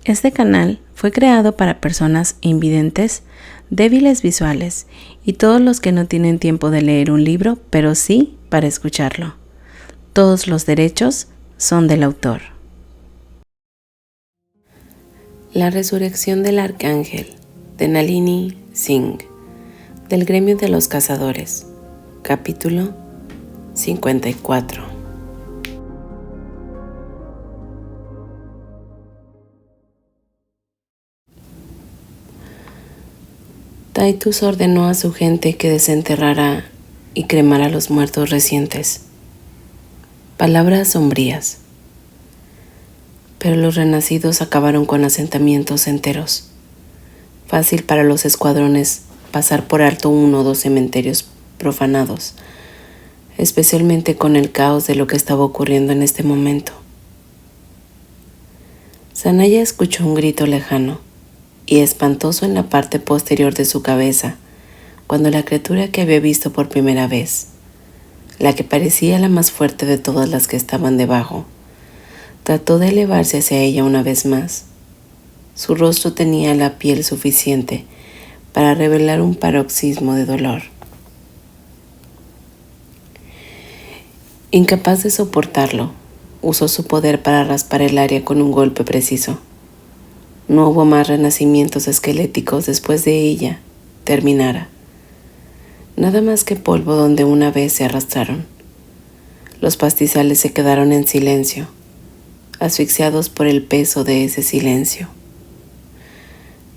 Este canal fue creado para personas invidentes, débiles visuales y todos los que no tienen tiempo de leer un libro, pero sí para escucharlo. Todos los derechos son del autor. La resurrección del arcángel, de Nalini Singh, del gremio de los cazadores, capítulo 54. Titus ordenó a su gente que desenterrara y cremara a los muertos recientes. Palabras sombrías. Pero los renacidos acabaron con asentamientos enteros. Fácil para los escuadrones pasar por alto 1 o 2 cementerios profanados, especialmente con el caos de lo que estaba ocurriendo en este momento. Sanaya escuchó un grito lejano y espantoso en la parte posterior de su cabeza, cuando la criatura que había visto por primera vez, la que parecía la más fuerte de todas las que estaban debajo, trató de elevarse hacia ella una vez más. Su rostro tenía la piel suficiente para revelar un paroxismo de dolor. Incapaz de soportarlo, usó su poder para raspar el área con un golpe preciso. No hubo más renacimientos esqueléticos después de ella terminara. Nada más que polvo donde una vez se arrastraron. Los pastizales se quedaron en silencio, asfixiados por el peso de ese silencio.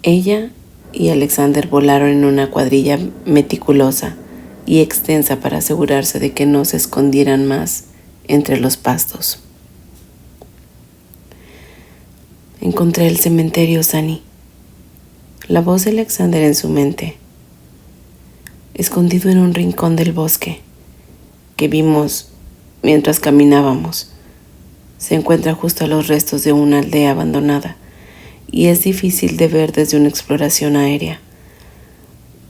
Ella y Alexander volaron en una cuadrilla meticulosa y extensa para asegurarse de que no se escondieran más entre los pastos. Encontré el cementerio, Sani. La voz de Alexander en su mente. Escondido en un rincón del bosque que vimos mientras caminábamos. Se encuentra justo a los restos de una aldea abandonada y es difícil de ver desde una exploración aérea.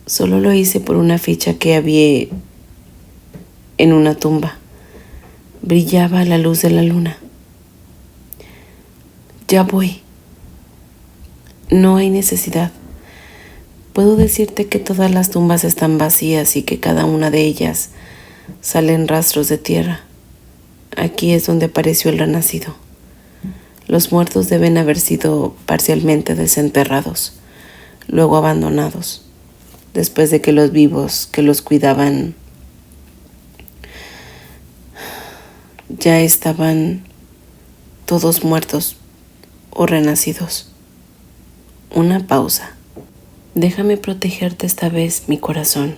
Solo lo hice por una ficha que había en una tumba. Brillaba a la luz de la luna. Ya voy. No hay necesidad. Puedo decirte que todas las tumbas están vacías y que cada una de ellas salen rastros de tierra. Aquí es donde apareció el renacido. Los muertos deben haber sido parcialmente desenterrados, luego abandonados, después de que los vivos que los cuidaban ya estaban todos muertos o renacidos. Una pausa. Déjame protegerte esta vez, mi corazón.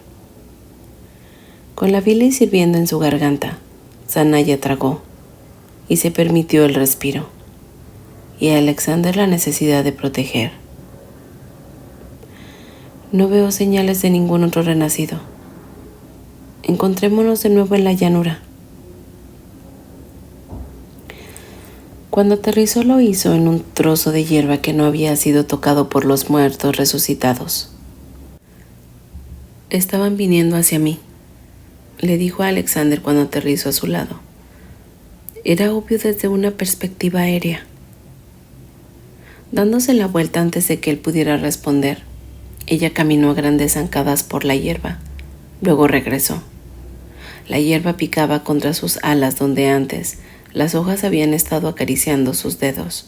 Con la bilis hirviendo en su garganta, Sanaya tragó y se permitió el respiro, y a Alexander la necesidad de proteger. No veo señales de ningún otro renacido. Encontrémonos de nuevo en la llanura. Cuando aterrizó lo hizo en un trozo de hierba que no había sido tocado por los muertos resucitados. Estaban viniendo hacia mí, le dijo a Alexander cuando aterrizó a su lado. Era obvio desde una perspectiva aérea. Dándose la vuelta antes de que él pudiera responder, ella caminó a grandes zancadas por la hierba. Luego regresó. La hierba picaba contra sus alas donde antes las hojas habían estado acariciando sus dedos.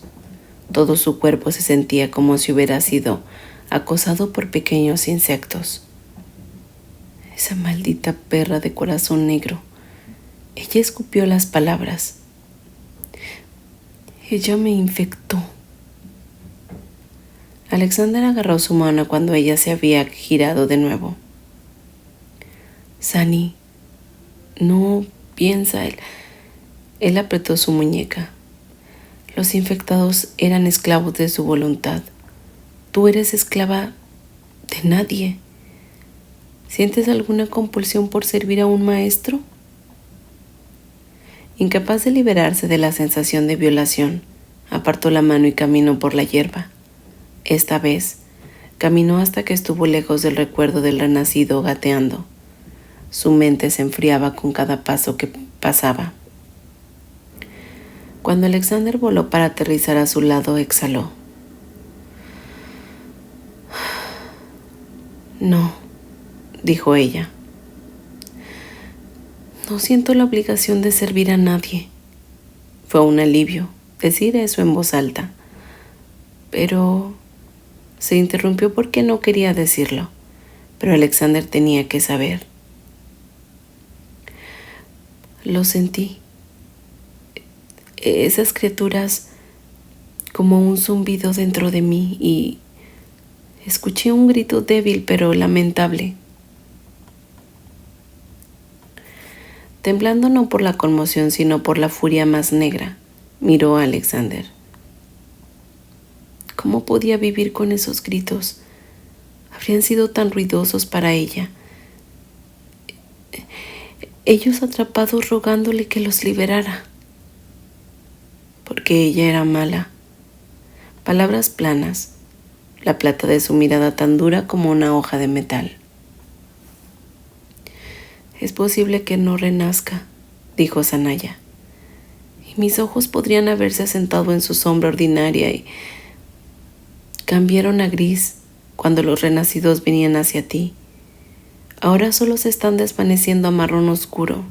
Todo su cuerpo se sentía como si hubiera sido acosado por pequeños insectos. Esa maldita perra de corazón negro. Ella escupió las palabras. Ella me infectó. Alexander agarró su mano cuando ella se había girado de nuevo. Sani, no piensa. Él apretó su muñeca. Los infectados eran esclavos de su voluntad. Tú eres esclava de nadie. ¿Sientes alguna compulsión por servir a un maestro? Incapaz de liberarse de la sensación de violación, apartó la mano y caminó por la hierba. Esta vez, caminó hasta que estuvo lejos del recuerdo del renacido gateando. Su mente se enfriaba con cada paso que pasaba. Cuando Alexander voló para aterrizar a su lado, exhaló. No, dijo ella. No siento la obligación de servir a nadie. Fue un alivio decir eso en voz alta, pero se interrumpió porque no quería decirlo, pero Alexander tenía que saber. Lo sentí. Esas criaturas como un zumbido dentro de mí y escuché un grito débil pero lamentable. Temblando no por la conmoción sino por la furia más negra, miró a Alexander. ¿Cómo podía vivir con esos gritos? Habrían sido tan ruidosos para ella. Ellos atrapados rogándole que los liberara. Porque ella era mala. Palabras planas, la plata de su mirada tan dura como una hoja de metal. Es posible que no renazca, dijo Sanaya, y mis ojos podrían haberse asentado en su sombra ordinaria y cambiaron a gris cuando los renacidos venían hacia ti. Ahora solo se están desvaneciendo a marrón oscuro.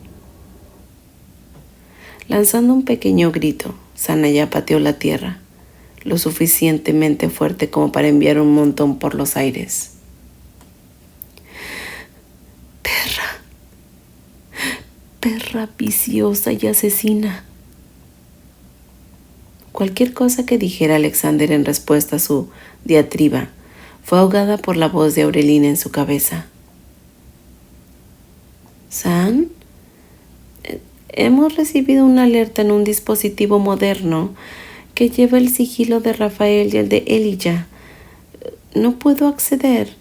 Lanzando un pequeño grito, Sanaya pateó la tierra, lo suficientemente fuerte como para enviar un montón por los aires. Perra viciosa y asesina. Cualquier cosa que dijera Alexander en respuesta a su diatriba fue ahogada por la voz de Aurelina en su cabeza. ¿San? Hemos recibido una alerta en un dispositivo moderno que lleva el sigilo de Rafael y el de Elijah. No puedo acceder.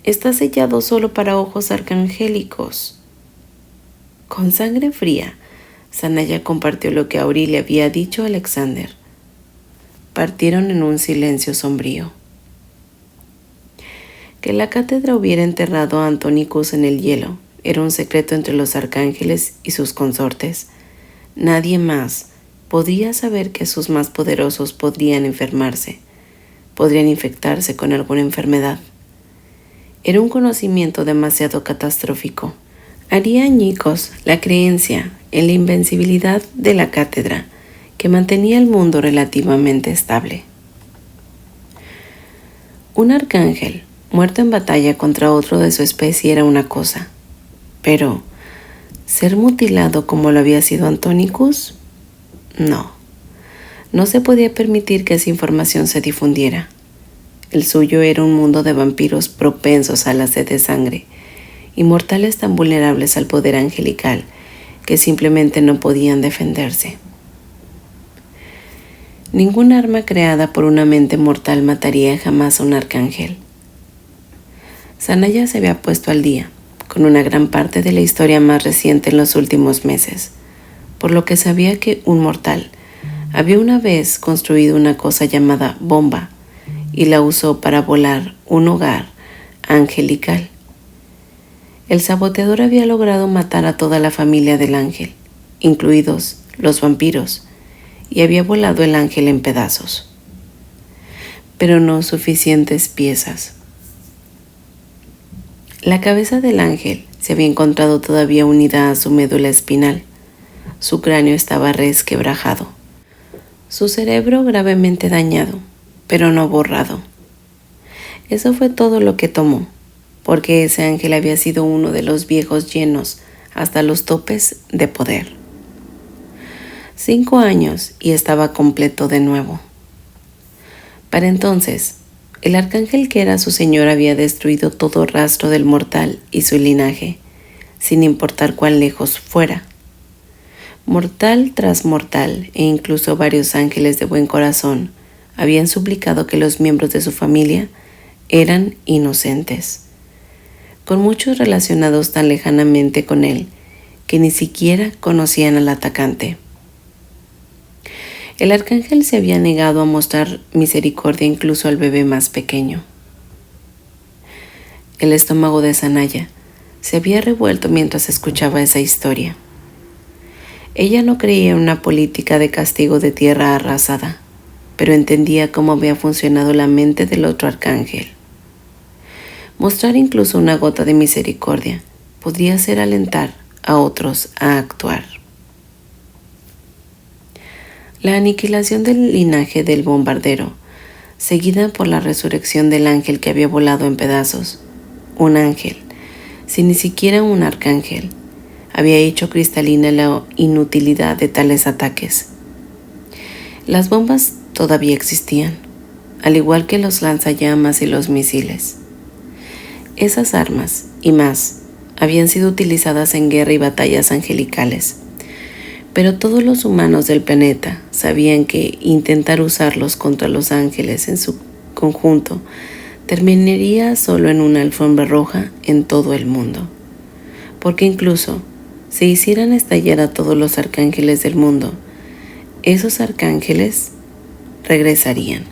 Está sellado solo para ojos arcangélicos. Con sangre fría, Sanaya compartió lo que Auri le había dicho a Alexander. Partieron en un silencio sombrío. Que la cátedra hubiera enterrado a Antonicus en el hielo era un secreto entre los arcángeles y sus consortes. Nadie más podía saber que sus más poderosos podrían enfermarse, podrían infectarse con alguna enfermedad. Era un conocimiento demasiado catastrófico. Haría añicos la creencia en la invencibilidad de la cátedra que mantenía el mundo relativamente estable. Un arcángel muerto en batalla contra otro de su especie era una cosa, pero ¿ser mutilado como lo había sido Antonicus? No se podía permitir que esa información se difundiera. El suyo era un mundo de vampiros propensos a la sed de sangre y mortales tan vulnerables al poder angelical que simplemente no podían defenderse. Ningún arma creada por una mente mortal mataría jamás a un arcángel. Sanaya se había puesto al día con una gran parte de la historia más reciente en los últimos meses, por lo que sabía que un mortal había una vez construido una cosa llamada bomba y la usó para volar un hogar angelical. El saboteador había logrado matar a toda la familia del ángel, incluidos los vampiros, y había volado el ángel en pedazos, pero no suficientes piezas. La cabeza del ángel se había encontrado todavía unida a su médula espinal. Su cráneo estaba resquebrajado, su cerebro gravemente dañado, pero no borrado. Eso fue todo lo que tomó, porque ese ángel había sido uno de los viejos llenos hasta los topes de poder. 5 años y estaba completo de nuevo. Para entonces, el arcángel que era su señor había destruido todo rastro del mortal y su linaje, sin importar cuán lejos fuera. Mortal tras mortal e incluso varios ángeles de buen corazón habían suplicado que los miembros de su familia eran inocentes, con muchos relacionados tan lejanamente con él que ni siquiera conocían al atacante. El arcángel se había negado a mostrar misericordia incluso al bebé más pequeño. El estómago de Sanaya se había revuelto mientras escuchaba esa historia. Ella no creía en una política de castigo de tierra arrasada, pero entendía cómo había funcionado la mente del otro arcángel. Mostrar incluso una gota de misericordia podría ser alentar a otros a actuar. La aniquilación del linaje del bombardero, seguida por la resurrección del ángel que había volado en pedazos, un ángel, sin ni siquiera un arcángel, había hecho cristalina la inutilidad de tales ataques. Las bombas todavía existían, al igual que los lanzallamas y los misiles. Esas armas, y más, habían sido utilizadas en guerra y batallas angelicales, pero todos los humanos del planeta sabían que intentar usarlos contra los ángeles en su conjunto terminaría solo en una alfombra roja en todo el mundo, porque incluso si hicieran estallar a todos los arcángeles del mundo, esos arcángeles regresarían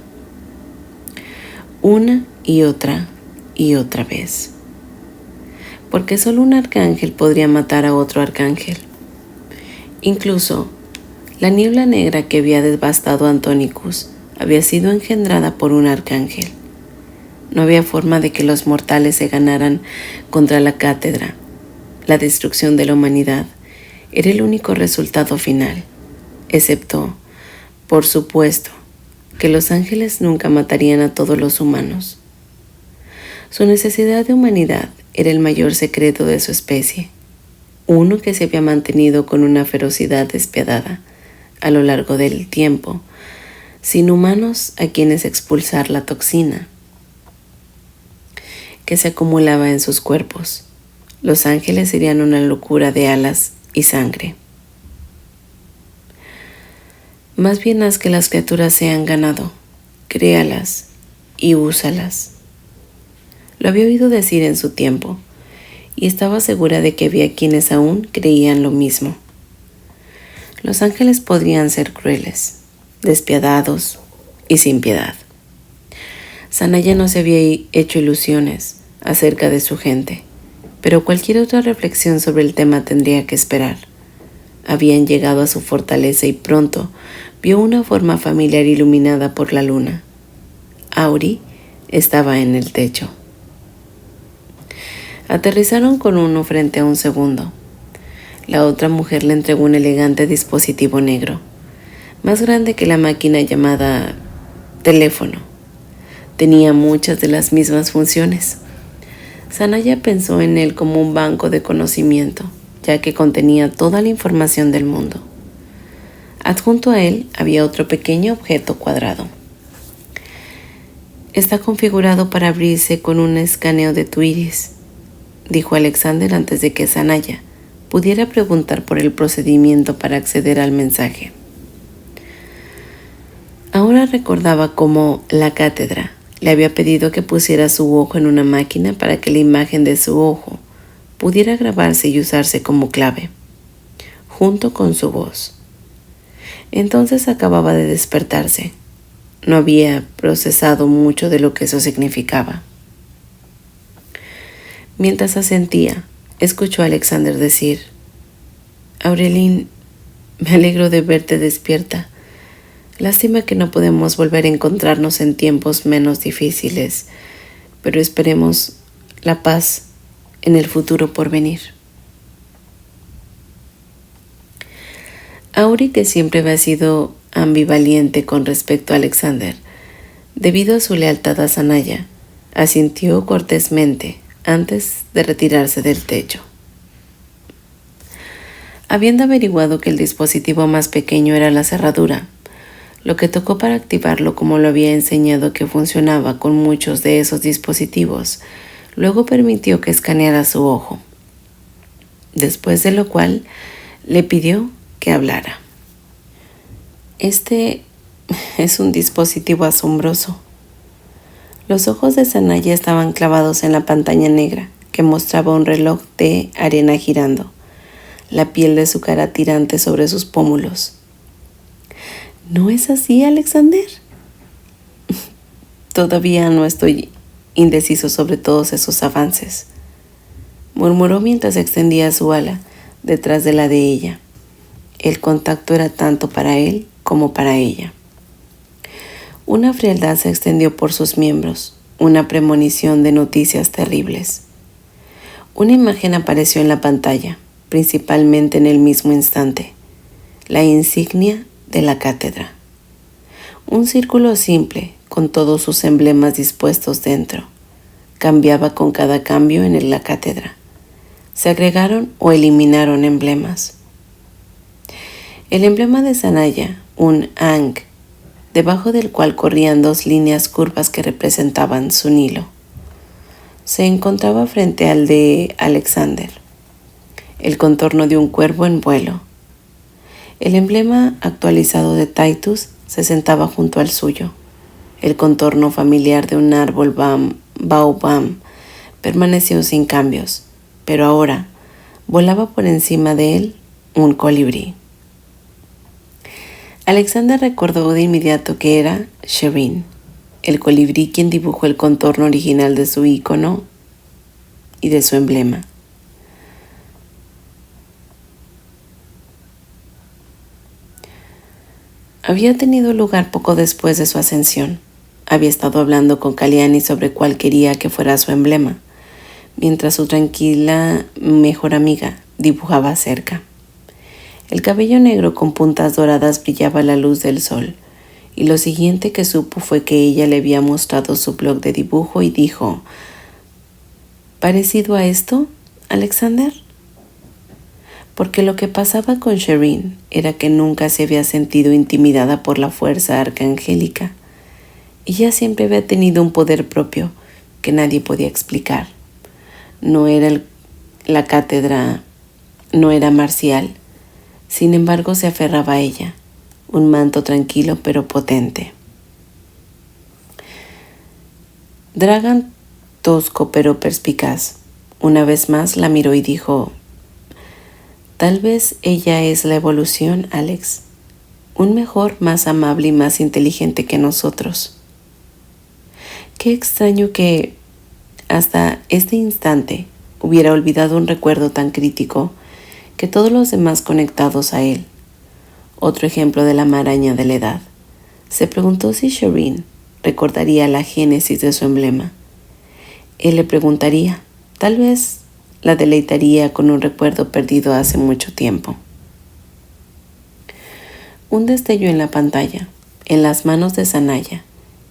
una y otra vez, porque solo un arcángel podría matar a otro arcángel. Incluso la niebla negra que había devastado a Antonicus había sido engendrada por un arcángel. No había forma de que los mortales se ganaran contra la cátedra. La destrucción de la humanidad era el único resultado final, excepto, por supuesto, que los ángeles nunca matarían a todos los humanos. Su necesidad de humanidad era el mayor secreto de su especie, uno que se había mantenido con una ferocidad despiadada a lo largo del tiempo, sin humanos a quienes expulsar la toxina que se acumulaba en sus cuerpos. Los ángeles serían una locura de alas y sangre. Más bien haz que las criaturas sean ganado, créalas y úsalas. Lo había oído decir en su tiempo, y estaba segura de que había quienes aún creían lo mismo. Los ángeles podrían ser crueles, despiadados y sin piedad. Sanaya no se había hecho ilusiones acerca de su gente, pero cualquier otra reflexión sobre el tema tendría que esperar. Habían llegado a su fortaleza y pronto vio una forma familiar iluminada por la luna. Auri estaba en el techo. Aterrizaron con uno frente a un segundo. La otra mujer le entregó un elegante dispositivo negro, más grande que la máquina llamada teléfono. Tenía muchas de las mismas funciones. Sanaya pensó en él como un banco de conocimiento, ya que contenía toda la información del mundo. Adjunto a él había otro pequeño objeto cuadrado. Está configurado para abrirse con un escaneo de tu iris, dijo Alexander antes de que Sanaya pudiera preguntar por el procedimiento para acceder al mensaje. Ahora recordaba cómo la cátedra le había pedido que pusiera su ojo en una máquina para que la imagen de su ojo pudiera grabarse y usarse como clave, junto con su voz. Entonces acababa de despertarse. No había procesado mucho de lo que eso significaba. Mientras asentía, escuchó a Alexander decir: Aurelín, me alegro de verte despierta. Lástima que no podemos volver a encontrarnos en tiempos menos difíciles, pero esperemos la paz en el futuro por venir. Auri, que siempre había sido ambivalente con respecto a Alexander, debido a su lealtad a Sanaya, asintió cortésmente antes de retirarse del techo. Habiendo averiguado que el dispositivo más pequeño era la cerradura, lo que tocó para activarlo como lo había enseñado que funcionaba con muchos de esos dispositivos, luego permitió que escaneara su ojo, después de lo cual le pidió que hablara. Este es un dispositivo asombroso. Los ojos de Sanaya estaban clavados en la pantalla negra que mostraba un reloj de arena girando, la piel de su cara tirante sobre sus pómulos. ¿No es así, Alexander? Todavía no estoy indeciso sobre todos esos avances, murmuró mientras extendía su ala detrás de la de ella. El contacto era tanto para él como para ella. Una frialdad se extendió por sus miembros, una premonición de noticias terribles. Una imagen apareció en la pantalla, principalmente en el mismo instante: la insignia de la cátedra. Un círculo simple, con todos sus emblemas dispuestos dentro. Cambiaba con cada cambio en la cátedra. Se agregaron o eliminaron emblemas. El emblema de Sanaya, un Ankh, debajo del cual corrían 2 líneas curvas que representaban su Nilo, se encontraba frente al de Alexander, el contorno de un cuervo en vuelo. El emblema actualizado de Titus se sentaba junto al suyo. El contorno familiar de un árbol baobab permaneció sin cambios, pero ahora volaba por encima de él un colibrí. Alexander recordó de inmediato que era Shireen, el colibrí, quien dibujó el contorno original de su icono y de su emblema. Había tenido lugar poco después de su ascensión. Había estado hablando con Kalyani sobre cuál quería que fuera su emblema, mientras su tranquila mejor amiga dibujaba cerca. El cabello negro con puntas doradas brillaba a la luz del sol, y lo siguiente que supo fue que ella le había mostrado su blog de dibujo y dijo: ¿parecido a esto, Alexander? Porque lo que pasaba con Shireen era que nunca se había sentido intimidada por la fuerza arcangélica. Ella siempre había tenido un poder propio que nadie podía explicar. No era la cátedra, no era marcial. Sin embargo, se aferraba a ella, un manto tranquilo pero potente. Dragan, tosco pero perspicaz, una vez más la miró y dijo: tal vez ella es la evolución, Alex. Un mejor, más amable y más inteligente que nosotros. Qué extraño que hasta este instante hubiera olvidado un recuerdo tan crítico que todos los demás conectados a él. Otro ejemplo de la maraña de la edad. Se preguntó si Shireen recordaría la génesis de su emblema. Él le preguntaría, tal vez la deleitaría con un recuerdo perdido hace mucho tiempo. Un destello en la pantalla, en las manos de Sanaya,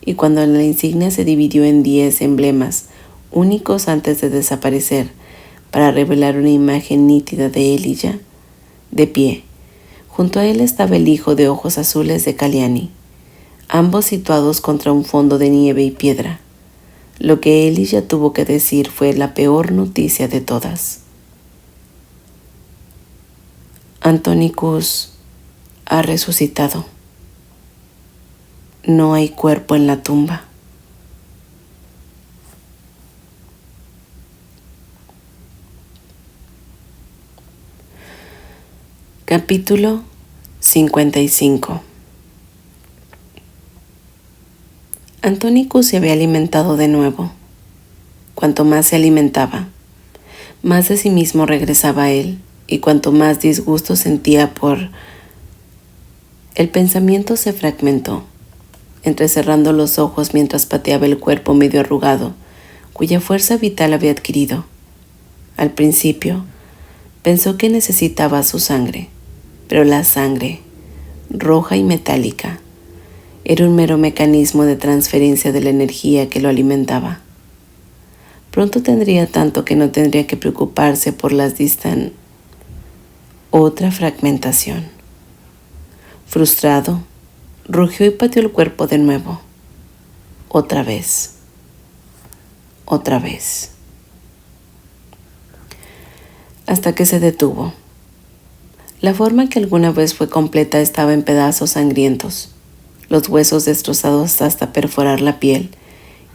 y cuando la insignia se dividió en 10 emblemas, únicos antes de desaparecer, para revelar una imagen nítida de Elijah, de pie. Junto a él estaba el hijo de ojos azules de Kalyani, ambos situados contra un fondo de nieve y piedra. Lo que Elijah tuvo que decir fue la peor noticia de todas. Antonicus ha resucitado. No hay cuerpo en la tumba. Capítulo 55. Antonicus se había alimentado de nuevo. Cuanto más se alimentaba, más de sí mismo regresaba a él, y cuanto más disgusto sentía por... El pensamiento se fragmentó, entrecerrando los ojos mientras pateaba el cuerpo medio arrugado, cuya fuerza vital había adquirido. Al principio, pensó que necesitaba su sangre, pero la sangre, roja y metálica, era un mero mecanismo de transferencia de la energía que lo alimentaba. Pronto tendría tanto que no tendría que preocuparse por las distancias. Otra fragmentación. Frustrado, rugió y pateó el cuerpo de nuevo. Otra vez. Otra vez. Hasta que se detuvo. La forma que alguna vez fue completa estaba en pedazos sangrientos, los huesos destrozados hasta perforar la piel,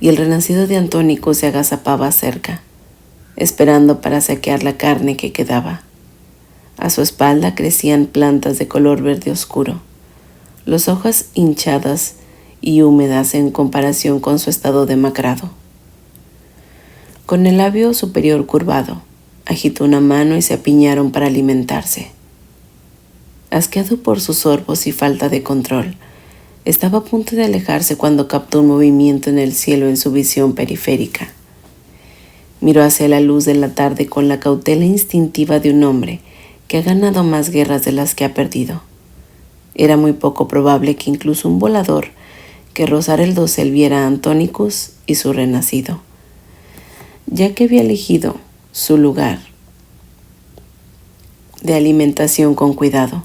y el renacido de Antonicus se agazapaba cerca, esperando para saquear la carne que quedaba. A su espalda crecían plantas de color verde oscuro, las hojas hinchadas y húmedas en comparación con su estado demacrado. Con el labio superior curvado, agitó una mano y se apiñaron para alimentarse. Asqueado por sus sorbos y falta de control, Estaba a punto de alejarse cuando captó un movimiento en el cielo en su visión periférica. Miró hacia la luz de la tarde con la cautela instintiva de un hombre que ha ganado más guerras de las que ha perdido. Era muy poco probable que incluso un volador que rozara el dosel viera a Antonicus y su renacido, ya que había elegido su lugar de alimentación con cuidado,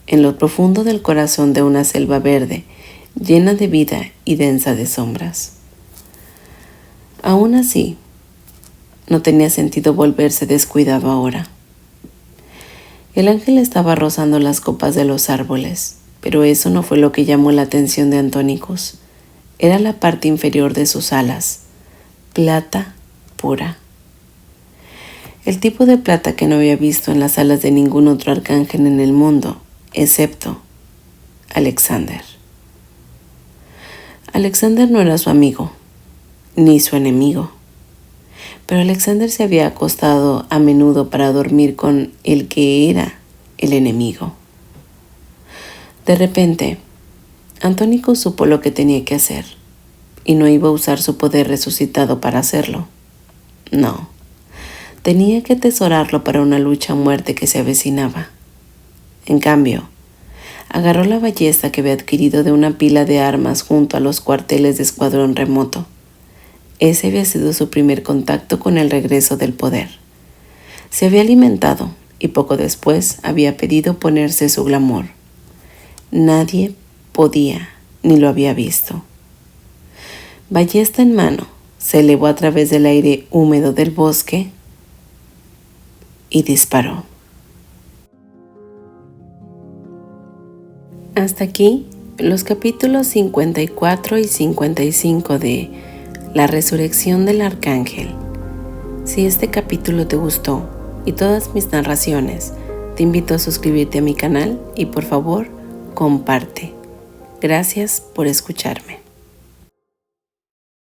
en lo profundo del corazón de una selva verde, llena de vida y densa de sombras. Aún así, no tenía sentido volverse descuidado ahora. El ángel estaba rozando las copas de los árboles, pero eso no fue lo que llamó la atención de Antonicus. Era la parte inferior de sus alas, plata pura. El tipo de plata que no había visto en las alas de ningún otro arcángel en el mundo, excepto Alexander. Alexander no era su amigo, ni su enemigo, pero Alexander se había acostado a menudo para dormir con el que era el enemigo. De repente, Antonicus supo lo que tenía que hacer, y no iba a usar su poder resucitado para hacerlo. No, tenía que atesorarlo para una lucha a muerte que se avecinaba. En cambio, agarró la ballesta que había adquirido de una pila de armas junto a los cuarteles de escuadrón remoto. Ese había sido su primer contacto con el regreso del poder. Se había alimentado y poco después había pedido ponerse su glamour. Nadie podía ni lo había visto. Ballesta en mano, se elevó a través del aire húmedo del bosque y disparó. Hasta aquí los capítulos 54 y 55 de La Resurrección del Arcángel. Si este capítulo te gustó y todas mis narraciones, te invito a suscribirte a mi canal y por favor, comparte. Gracias por escucharme.